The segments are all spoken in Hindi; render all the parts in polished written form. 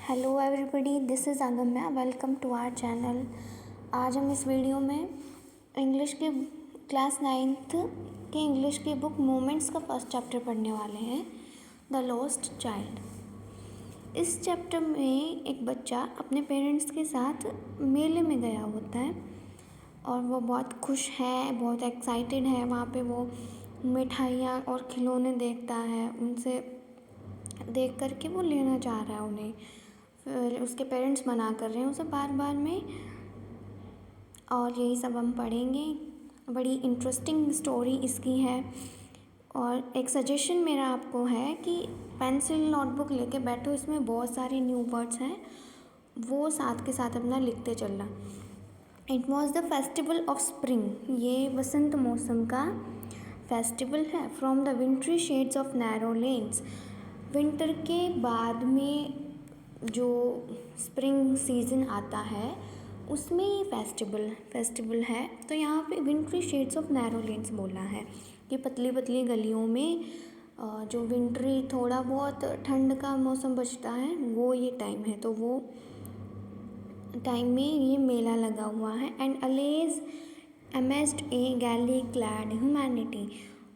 Hello everybody, this is Agamya. Welcome to our channel. आज हम इस वीडियो में इंग्लिश के क्लास 9th के इंग्लिश की बुक मोमेंट्स का फर्स्ट चैप्टर पढ़ने वाले हैं, द लॉस्ट चाइल्ड। इस चैप्टर में एक बच्चा अपने पेरेंट्स के साथ मेले में गया होता है और वो बहुत खुश है, बहुत एक्साइटेड है। वहाँ पे वो मिठाइयाँ और खिलौने देखता है, उनसे देख कर के वो लेना चाह रहा है उन्हें। फिर उसके पेरेंट्स मना कर रहे हैं उसे बार बार में, और यही सब हम पढ़ेंगे। बड़ी इंटरेस्टिंग स्टोरी इसकी है। और एक सजेशन मेरा आपको है कि पेंसिल नोटबुक लेके बैठो, इसमें बहुत सारे न्यू वर्ड्स हैं, वो साथ के साथ अपना लिखते चलना। It was the festival of spring, ये वसंत मौसम का फेस्टिवल है। From the विंट्री shades of narrow lens, winter के बाद में जो स्प्रिंग सीज़न आता है उसमें ये फेस्टिवल है। तो यहाँ पे विंट्री शेड्स ऑफ नैरो लेन्स बोला है कि पतली पतली गलियों में जो विंट्री थोड़ा बहुत ठंड का मौसम बचता है वो ये टाइम है। तो वो टाइम में ये मेला लगा हुआ है। And alleys amazed a gaily clad humanity,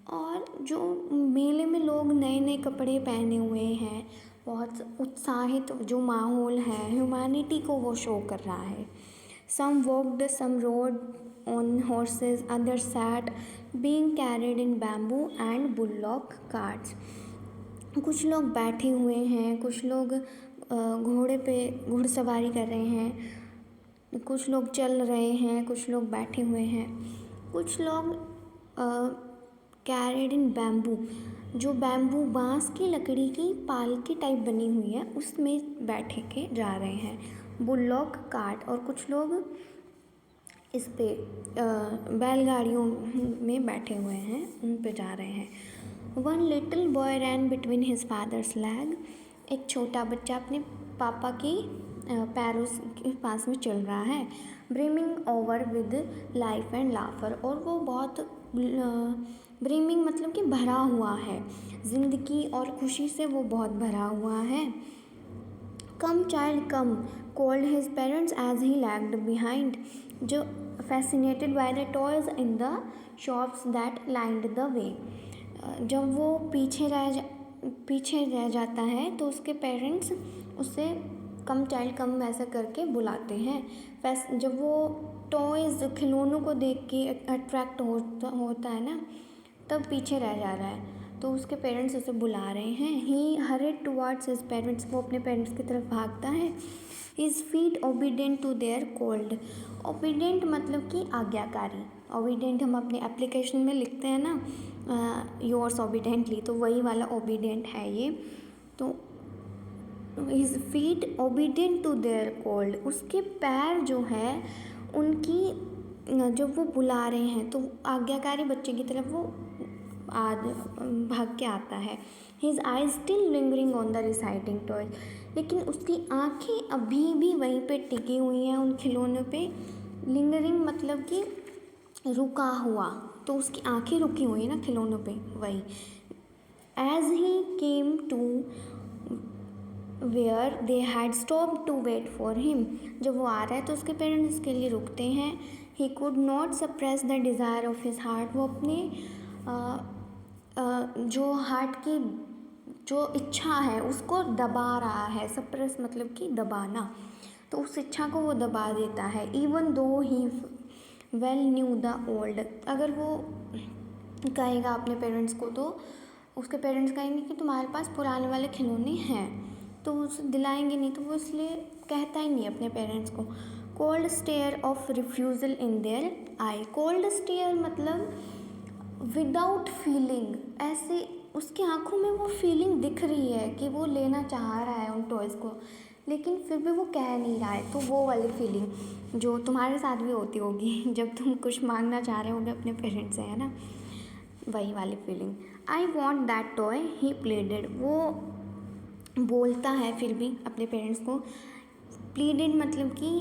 और जो मेले में लोग नए नए कपड़े पहने हुए हैं, बहुत उत्साहित जो माहौल है, ह्यूमैनिटी को वो शो कर रहा है। Some walked, some rode on horses, other sat being carried in bamboo and bullock carts. कुछ लोग बैठे हुए हैं, कुछ लोग घोड़े पे घुड़सवारी कर रहे हैं, कुछ लोग चल रहे हैं, कुछ लोग बैठे हुए हैं, कुछ लोग कैरिड इन बैम्बू, जो बैम्बू बांस की लकड़ी की पालकी टाइप बनी हुई है उसमें बैठे के जा रहे हैं। बुलॉक कार्ट, और कुछ लोग इस पे बैलगाड़ियों में बैठे हुए हैं, उन पे जा रहे हैं। वन लिटिल बॉय रैन बिटवीन हिज फादर्स लैग, एक छोटा बच्चा अपने पापा की पैरों के पास में चल रहा है। Brimming over with life and laughter, और वो बहुत ब्रिमिंग मतलब कि भरा हुआ है, ज़िंदगी और खुशी से वो बहुत भरा हुआ है। Come child come, called his parents as he lagged behind, जो fascinated by the toys in the shops that lined the way. जब वो पीछे रह जाता है तो उसके पेरेंट्स उसे कम चाइल्ड कम ऐसा करके बुलाते हैं। जब वो टॉयज़ खिलौनों को देख के अट्रैक्ट होता है ना, तब पीछे रह जा रहा है तो उसके पेरेंट्स उसे बुला रहे हैं। He hurried towards his parents, वो अपने पेरेंट्स की तरफ भागता है। His feet obedient to their call, obedient मतलब कि आज्ञाकारी। ओबीडेंट हम अपने एप्लीकेशन में लिखते हैं ना, योर्स ओबीडेंटली, तो वही वाला ओबीडेंट है ये। तो his feet obedient to their call, उसके पैर जो है उनकी, जब वो बुला रहे हैं तो आज्ञाकारी बच्चे की तरफ वो भाग के आता है। His eyes still lingering on the residing toy, लेकिन उसकी आँखें अभी भी वहीं पे टिकी हुई हैं उन खिलौनों पे। लिंगरिंग मतलब कि रुका हुआ, तो उसकी आँखें रुकी हुई हैं ना खिलौनों पे, वही। As he came to where they had stop to wait for him, जब वो आ रहा है तो उसके पेरेंट्स उसके लिए रुकते हैं। He could not suppress the desire of his heart, वो अपने जो हार्ट की जो इच्छा है उसको दबा रहा है। सप्रेस मतलब कि दबाना, तो उस इच्छा को वो दबा देता है। Even though he well new the old, अगर वो कहेगा अपने पेरेंट्स को तो उसके पेरेंट्स कहेंगे कि तुम्हारे पास पुराने वाले खिलौने हैं, तो उसे दिलाएंगे नहीं, तो वो इसलिए कहता ही नहीं अपने पेरेंट्स को। Cold stare of refusal in their eye, cold stare मतलब विदाउट फीलिंग, ऐसे उसकी आंखों में वो फीलिंग दिख रही है कि वो लेना चाह रहा है उन टॉयज़ को, लेकिन फिर भी वो कह नहीं रहा है। तो वो वाली फीलिंग जो तुम्हारे साथ भी होती होगी जब तुम कुछ मांगना चाह रहे होगे अपने पेरेंट्स से, है ना, वही वाली feeling. I want that toy ही प्लेडेड, वो बोलता है फिर भी अपने पेरेंट्स को। प्लीडेड मतलब कि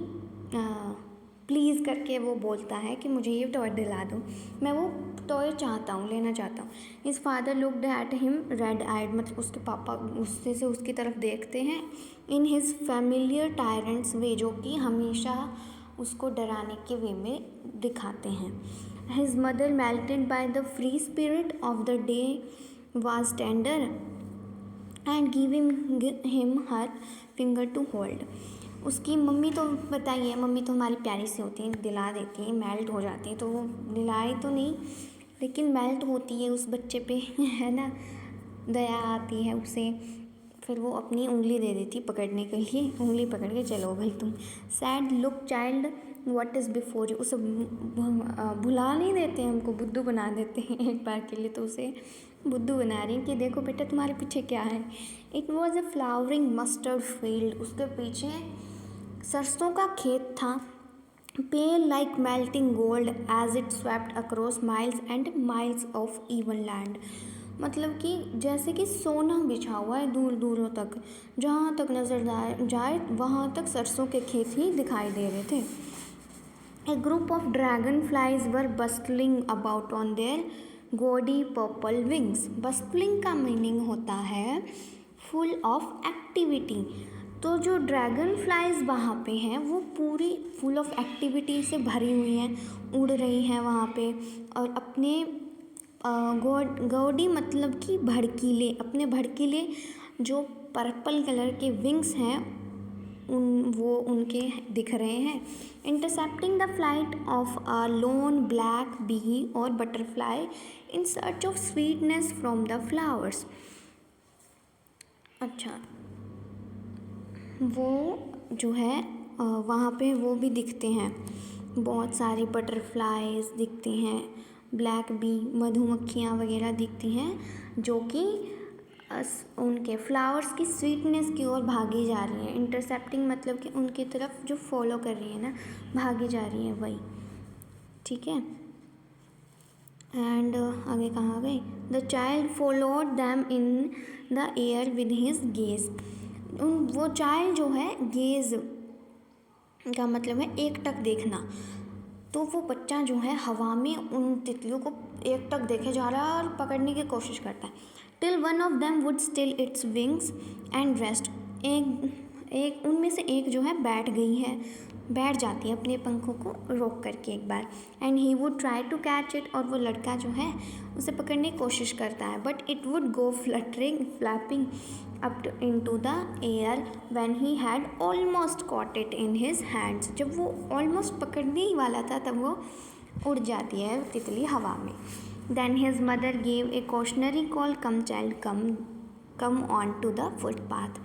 प्लीज़ करके वो बोलता है कि मुझे ये टॉय दिला दो, मैं वो टॉय चाहता हूँ, लेना चाहता हूँ। His father looked at him red eyed, मतलब उसके पापा गुस्से से उसकी तरफ देखते हैं। In his familiar tyrant's way, जो कि हमेशा उसको डराने के वे में दिखाते हैं। His mother melted by the free spirit of the day was tender and giving him her finger to hold। उसकी मम्मी तो बताइए, मम्मी तो हमारी प्यारी सी होती है, दिला देती है, मेल्ट हो जाती है, तो वो दिलाए तो नहीं लेकिन मेल्ट होती है उस बच्चे पे है ना, दया आती है उसे, फिर वो अपनी उंगली दे देती पकड़ने के लिए, उंगली पकड़ के चलो भाई तुम। Sad look child what is before you, उसे भुला नहीं देते, हमको बुद्धू बना देते हैं एक बार के लिए, तो उसे बुद्धू बना रही कि देखो बेटा तुम्हारे पीछे क्या है। It was a flowering mustard field, उसके पीछे सरसों का खेत था। Pale like melting gold as it swept across miles and miles of even land, मतलब कि जैसे कि सोना बिछा हुआ है दूर दूरों तक, जहाँ तक नज़र जाए वहाँ तक सरसों के खेत ही दिखाई दे रहे थे। A group of dragonflies were bustling about on their gaudy purple wings। bustling का मीनिंग होता है full of activity। तो जो ड्रैगन फ्लाइज वहाँ पे हैं वो पूरी फुल ऑफ एक्टिविटी से भरी हुई हैं, उड़ रही हैं वहाँ पे, और अपने गौडी मतलब कि भड़कीले, अपने भड़कीले जो पर्पल कलर के विंग्स हैं वो उनके दिख रहे हैं। Intercepting the flight of a lone black bee और butterfly in search of sweetness from the flowers. अच्छा, वो जो है वहाँ पे वो भी दिखते हैं, बहुत सारी बटरफ्लाइज दिखती हैं, ब्लैक बी मधुमक्खियाँ वगैरह दिखती हैं जो कि उनके फ्लावर्स की स्वीटनेस की ओर भागी जा रही है। इंटरसेप्टिंग मतलब कि उनकी तरफ जो फॉलो कर रही है ना, भागी जा रही है वही, ठीक है। एंड आगे कहाँ गए, the child followed them in the air with his gaze. वो चाइल्ड जो है, गेज का मतलब है एकटक देखना, तो वो बच्चा जो है हवा में उन तितलियों को एकटक देखे जा रहा है और पकड़ने की कोशिश करता है। Till one of them would still its wings and rest, एक उनमें से एक जो है बैठ जाती है अपने पंखों को रोक करके एक बार। And he would try to catch it, और वो लड़का जो है उसे पकड़ने की कोशिश करता है, but it would go flapping up into the air when he had almost caught it in his hands. जब वो ऑलमोस्ट पकड़ने ही वाला था तब वो उड़ जाती है तितली हवा में। Then his mother gave a cautionary call, come child come on to the footpath.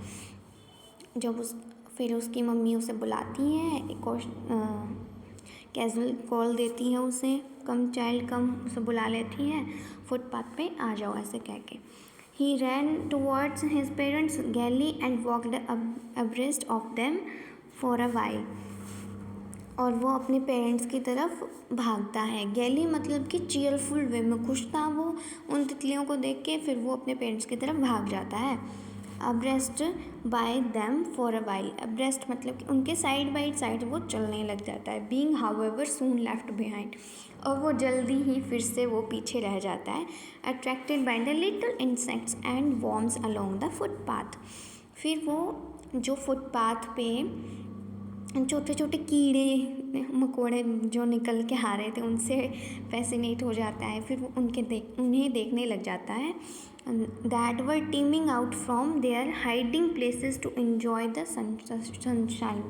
जब फिर उसकी मम्मी उसे बुलाती है, कैजुअल कॉल देती है उसे, कम चाइल्ड कम, उसे बुला लेती है, फुटपाथ पे आ जाओ ऐसे कह के। He ran towards his parents gaily and walked abreast of them for a while। और वो अपने पेरेंट्स की तरफ भागता है। गैली मतलब कि चीयरफुल वे में, खुश था वो उन तितलियों को देख के, फिर वो अपने पेरेंट्स की तरफ भाग जाता है। Abreast bye them for a while, abreast मतलब कि उनके साइड बाई साइड वो चलने लग जाता है। बीइंग हाउएवर सून लेफ्ट बिहाइंड, और वो जल्दी ही फिर से वो पीछे रह जाता है। Attracted by the little insects and worms along the footpath, फिर वो जो फुटपाथ पे छोटे छोटे कीड़े मकोड़े जो निकल के आ रहे थे उनसे फैसिनेट हो जाता है, फिर वो उन्हें देखने लग जाता है। That were teeming out from their hiding places to enjoy the sunshine.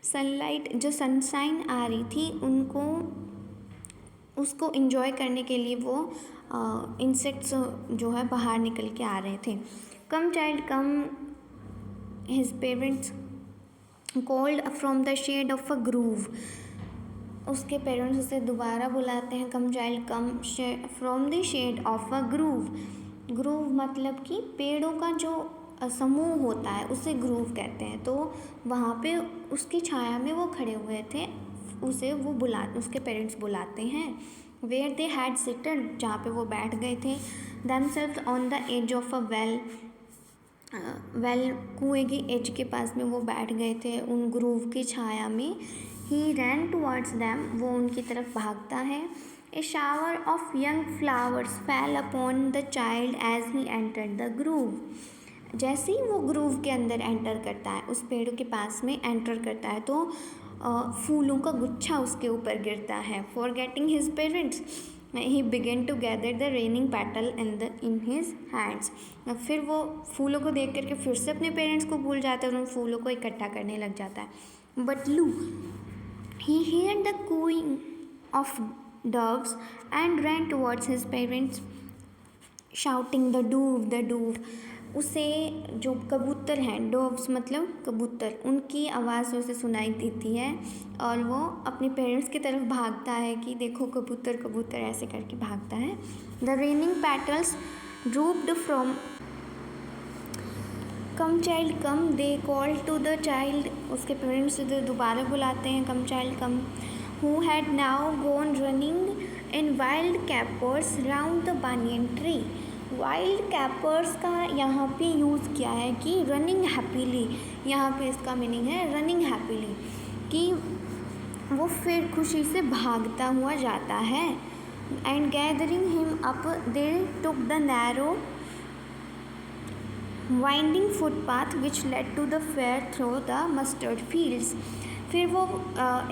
Sunlight, जो सनशाइन आ रही थी उसको एंजॉय करने के लिए वो इंसेक्ट्स जो है बाहर निकल के आ रहे थे। Come child come, his parents called from the shade of a grove, उसके पेरेंट्स उसे दोबारा बुलाते हैं, come child come from the shade of a grove. Grove मतलब कि पेड़ों का जो समूह होता है उसे ग्रूव कहते हैं। तो वहाँ पे उसकी छाया में वो खड़े हुए थे, उसके पेरेंट्स बुलाते हैं। वेयर दे हैड सिटेड, जहाँ पे वो बैठ गए थे। Themselves on the edge of a well, well कुएं की एज के पास में वो बैठ गए थे उन ग्रूव की छाया में। ही रैन टुवर्ड्स दैम, वो उनकी तरफ भागता है। A shower of young flowers fell upon the child as he entered the grove. जैसे ही वो ग्रूव के अंदर एंटर करता है, उस पेड़ के पास में एंटर करता है, तो फूलों का गुच्छा उसके ऊपर गिरता है। Forgetting his parents he began to gather the raining petal in his hands. फिर वो फूलों को देख करके फिर से अपने पेरेंट्स को भूल जाता है और उन फूलों को इकट्ठा करने लग जाता है। बट लू ही heard the cooing of doves and ran towards his parents shouting the dove। उसे जो कबूतर हैं, डोव्स मतलब कबूतर, उनकी आवाज़ उसे सुनाई देती है और वो अपने पेरेंट्स की तरफ भागता है कि देखो कबूतर कबूतर, ऐसे करके भागता है। The raining petals drooped from come child come, they call to the child. उसके पेरेंट्स दोबारा बुलाते हैं, come child come, who had now gone running in wild capers round the banyan tree. Wild capers का यहाँ पे यूज़ किया है कि रनिंग हैप्पीली, यहाँ पे इसका मीनिंग है रनिंग हैप्पीली, कि वो फिर खुशी से भागता हुआ जाता है। And gathering him up they took the narrow winding footpath which led to the fair through the mustard fields. फिर वो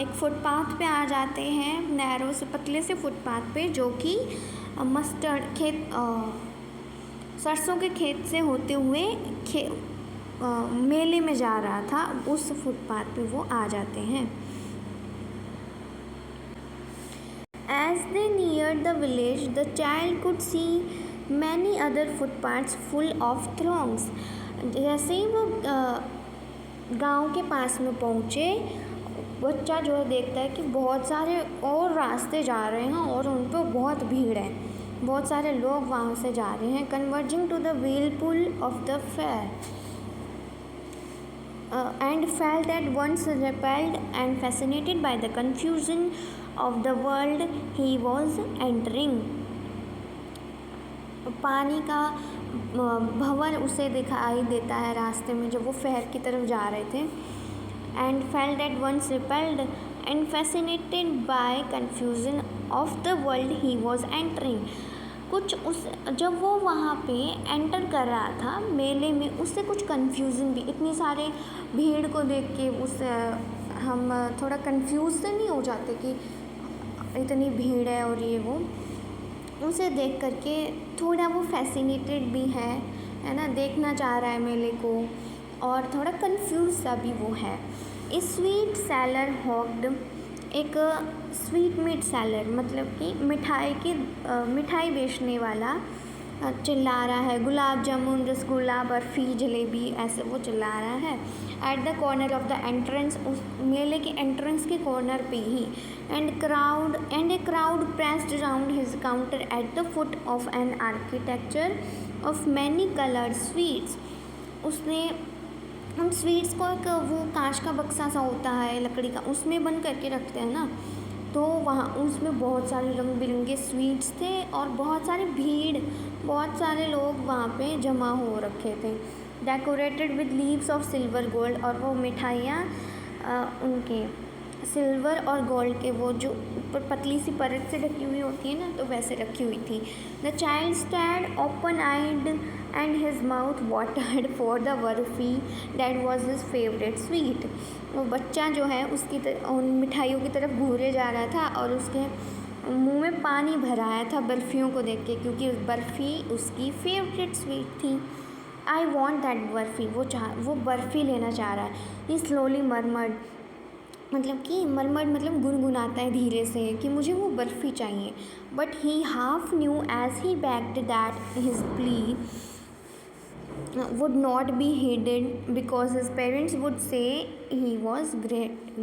एक फुटपाथ पे आ जाते हैं, नैरो से पतले से फुटपाथ पे, जो कि मस्टर्ड खेत, सरसों के खेत से होते हुए मेले में जा रहा था, उस फुटपाथ पे वो आ जाते हैं। As they neared the village, the child could see many other footpaths full of throngs। जैसे ही वो गांव के पास में पहुँचे, बच्चा जो है देखता है कि बहुत सारे और रास्ते जा रहे हैं और उन पर बहुत भीड़ है, बहुत सारे लोग वहाँ से जा रहे हैं। Converging to the whirlpool of the fair and felt at once repelled and fascinated by the confusion of the world he was entering. पानी का भंवर उसे दिखाई देता है रास्ते में जब वो फेयर की तरफ जा रहे थे। And felt at once repelled and fascinated by confusion of the world he was entering. कुछ उस जब वो वहाँ पे एंटर कर रहा था मेले में, उससे कुछ कन्फ्यूज़न भी, इतनी सारे भीड़ को देख के उससे हम थोड़ा कन्फ्यूज़ से नहीं हो जाते कि इतनी भीड़ है और ये वो, उसे देख करके थोड़ा वो फैसिनेटेड भी है ना, देखना चाह रहा है मेले को, और थोड़ा कन्फ्यूज सा भी वो है। ए स्वीट सेलर हॉक्ड, एक स्वीट मीट सेलर मतलब कि मिठाई बेचने वाला चिल्ला रहा है, गुलाब जामुन, रसगुल्ला, बर्फ़ी, जलेबी, ऐसे वो चिल्ला रहा है। At the corner of the entrance, उस मेले के एंट्रेंस के कॉर्नर पे ही। And a crowd pressed around his counter at the foot of an architecture of many coloured sweets. उसने उन स्वीट्स को एक वो कांच का बक्सा सा होता है लकड़ी का, उसमें बंद करके रखते हैं ना, तो वहाँ उसमें बहुत सारे रंग बिरंगे स्वीट्स थे और बहुत सारी भीड़, बहुत सारे लोग वहाँ पे जमा हो रखे थे। Decorated with leaves of silver gold, और वो मिठाइयाँ उनके सिल्वर और गोल्ड के, वो जो ऊपर पतली सी परत से ढकी हुई होती है ना, तो वैसे रखी हुई थी। The child stand open eyed and his mouth watered for the burfi that was his favourite sweet. वो बच्चा जो है उसकी उन मिठाइयों की तरफ घूरे जा रहा था और उसके मुंह में पानी भर आया था बर्फ़ियों को देख के, क्योंकि बर्फ़ी उसकी फेवरेट स्वीट थी। आई वॉन्ट दैट बर्फ़ी, वो बर्फ़ी लेना चाह रहा है। ही स्लोली मरमर्ड, मतलब कि मरमर्ड मतलब गुनगुनाता है धीरे से कि मुझे वो बर्फ़ी चाहिए। But he half knew as he begged that his plea would not be heeded because his parents would say he was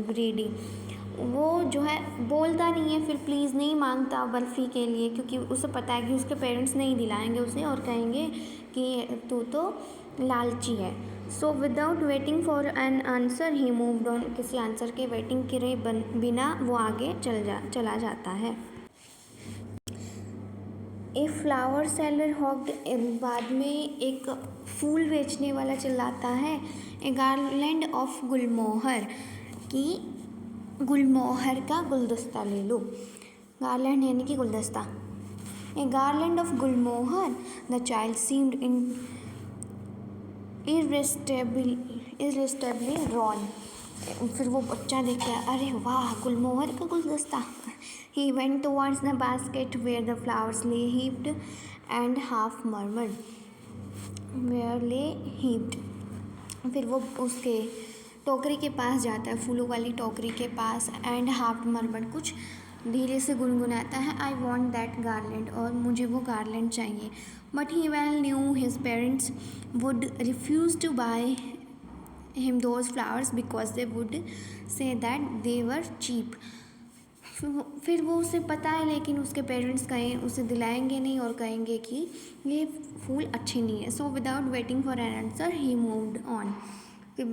greedy। वो जो है बोलता नहीं है, फिर प्लीज़ नहीं मांगता बर्फ़ी के लिए, क्योंकि उसे पता है कि उसके पेरेंट्स नहीं दिलाएंगे उसे और कहेंगे कि तू तो लालची है। So without waiting for an answer he moved on, किसी आंसर के वेटिंग करे बिना वो आगे चला जाता है। ए फ्लावर सेलर हॉक्ड, बाद में एक फूल बेचने वाला चिल्लाता है, ए गार्लैंड ऑफ गुलमोहर, कि गुलमोहर का गुलदस्ता ले लो। गार्लैंड यानी कि गुलदस्ता। A garland of gulmohar, the child seemed irresistibly drawn. फिर वो बच्चा देखता है, अरे वाह, गुलमोहर का गुलदस्ता। He went towards the basket where the flowers lay heaped and half murmured, where lay heaped. फिर वो उसके टोकरी के पास जाता है, फूलों वाली टोकरी के पास, एंड हाफ मर्मर्ड, कुछ धीरे से गुनगुनाता है, आई वॉन्ट दैट गार्लैंड, और मुझे वो गार्लैंड चाहिए। But he well knew his parents would refuse to buy him those flowers because they would say that they were cheap। फिर वो उसे पता है, लेकिन उसके पेरेंट्स कहें उसे दिलाएंगे नहीं और कहेंगे कि ये फूल अच्छे नहीं है। So without waiting for an answer he moved on. फिर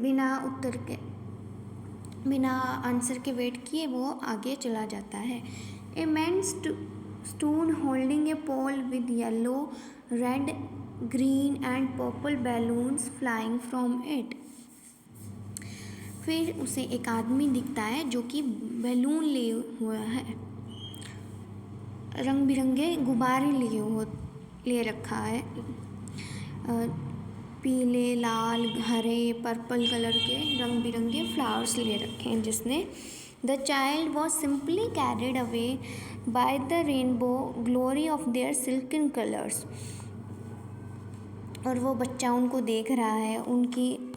बिना आंसर के वेट किए वो आगे चला जाता है। A man stood holding a pole with yellow, red, green and purple balloons flying from it. फिर उसे एक आदमी दिखता है जो कि बैलून लिए हुआ है, रंग बिरंगे गुब्बारे ले रखा है, पीले, लाल, हरे, पर्पल कलर के रंग बिरंगे फ्लावर्स ले रखे हैं जिसने। The child was simply carried away by the rainbow glory of their silken colours. और वो बच्चा उनको देख रहा है, उनकी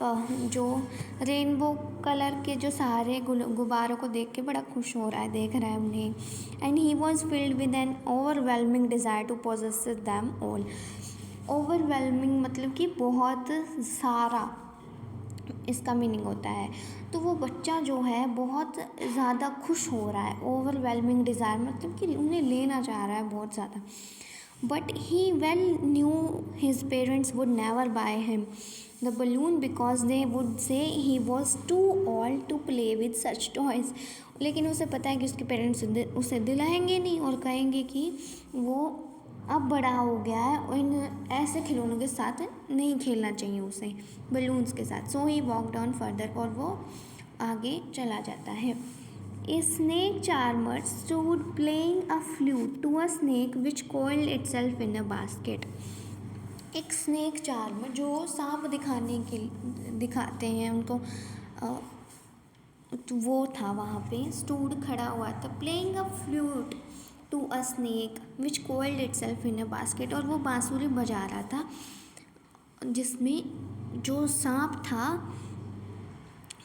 जो रेनबो कलर के जो सारे गुब्बारों को देख के बड़ा खुश हो रहा है, देख रहा है उन्हें। And he was filled with an overwhelming desire to possess them all. Overwhelming मतलब कि बहुत सारा, इसका मीनिंग होता है। तो वो बच्चा जो है बहुत ज़्यादा खुश हो रहा है। ओवरवेलमिंग डिज़ायर मतलब कि उन्हें लेना चाह रहा है बहुत ज़्यादा। But he well knew his parents would never buy him the balloon because they would say he was too old to play with such toys। लेकिन उसे पता है कि उसके पेरेंट्स उसे दिलाएंगे नहीं और कहेंगे कि वो अब बड़ा हो गया है, इन ऐसे खिलौनों के साथ नहीं खेलना चाहिए उसे, बलून्स के साथ। सो ही वॉकड ऑन फर्दर, और वो आगे चला जाता है। A snake charmer stood playing a flute to a snake which coiled itself in a basket। एक स्नेक चार्मर जो सांप दिखाते हैं उनको, तो वो था वहाँ पे, स्टूड खड़ा हुआ था, playing a flute to a snake which coiled itself in a basket. और वो बांसुरी बजा रहा था जिसमें जो सांप था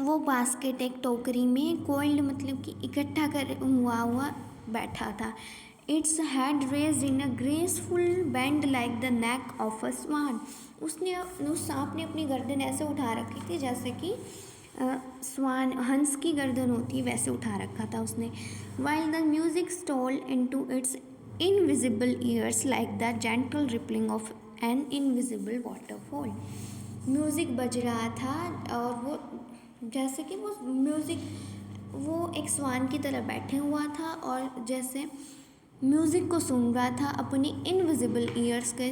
वो बास्केट, एक टोकरी में, कोइल्ड मतलब कि इकट्ठा कर हुआ बैठा था। Its had raised in a graceful bend like the neck of a swan. उस सांप ने अपनी गर्दन ऐसे उठा रखी थी जैसे कि स्वान, हंस की गर्दन होती है, वैसे उठा रखा था उसने। While the music stole into its invisible ears like the gentle rippling of an invisible waterfall. Music बज रहा था और वो जैसे कि वो म्यूज़िक, वो एक स्वान की तरह बैठे हुआ था और जैसे म्यूज़िक को सुन रहा था अपनी इनविजिबल ईयर्स के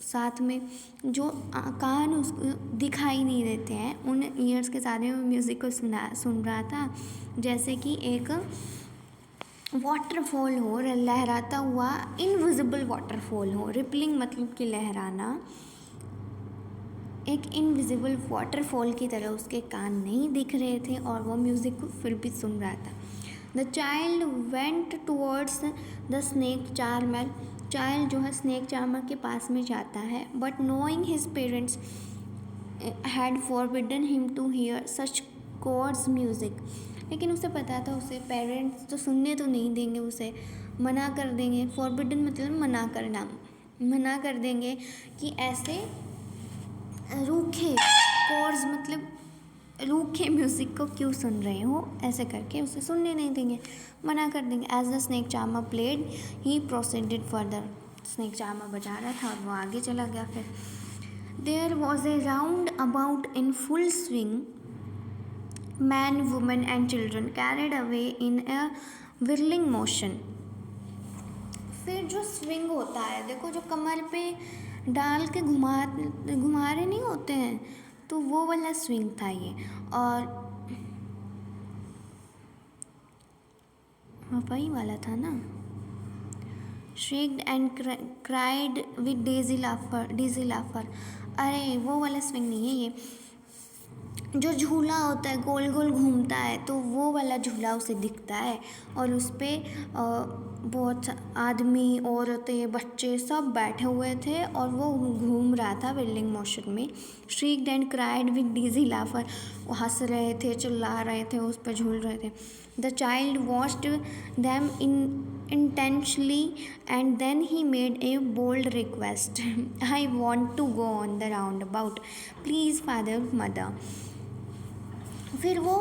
साथ में, जो कान उसको दिखाई नहीं देते हैं, उन ईयर्स के साथ में म्यूज़िक को सुन रहा था जैसे कि एक वाटरफॉल हो, लहराता हुआ इनविजिबल वाटरफॉल हो। रिपलिंग मतलब कि लहराना, एक इनविजिबल वाटरफॉल की तरह उसके कान नहीं दिख रहे थे और वो म्यूज़िक को फिर भी सुन रहा था। The child went towards the snake charmer. Child जो है स्नेक चार्मर के पास में जाता है, but knowing his parents had forbidden him to hear such coarse music. लेकिन उसे पता था उसे पेरेंट्स तो सुनने तो नहीं देंगे, उसे मना कर देंगे। फॉरबिडन मतलब मना करना, मना कर देंगे कि ऐसे रूखे, कोर्स मतलब रूखे म्यूज़िक को क्यों सुन रहे हो, ऐसे करके उसे सुनने नहीं देंगे, मना कर देंगे। As the snake charmer played he proceeded further. Snake charmer बजा रहा था और वो आगे चला गया। फिर there was a roundabout in full swing, man, women and children carried away in a whirling motion. फिर जो स्विंग होता है, देखो जो कमर पे डाल के घुमा रहे नहीं होते हैं, तो वो वाला स्विंग था ये। और वही वाला था ना, shrieked and cried with dizzy laughter। अरे वो वाला स्विंग नहीं है ये, जो झूला होता है गोल गोल घूमता है, तो वो वाला झूला उसे दिखता है और उस पर बहुत आदमी, औरतें, बच्चे सब बैठे हुए थे और वो घूम रहा था व्हीलिंग मोशन में। श्रीक्ड एंड क्राइड विद डिजी लाफर, वो हंस रहे थे, चिल्ला रहे थे, उस पर झूल रहे थे। The child watched them intensely and then he made a bold request, I want to go on the roundabout, please father mother। फिर वो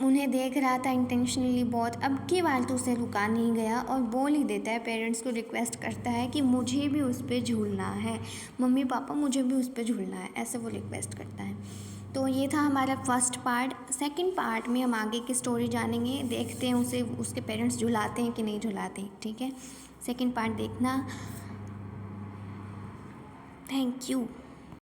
उन्हें देख रहा था इंटेंशनली बहुत, अब की बार तो उसे रुका नहीं गया और बोल ही देता है, पेरेंट्स को रिक्वेस्ट करता है कि मुझे भी उस पर झूलना है, मम्मी पापा मुझे भी उस पर झूलना है, ऐसे वो रिक्वेस्ट करता है। तो ये था हमारा फर्स्ट पार्ट। सेकंड पार्ट में हम आगे की स्टोरी जानेंगे, देखते हैं उसे उसके पेरेंट्स झुलाते हैं कि नहीं झुलाते। ठीक है, सेकंड पार्ट देखना। Thank you.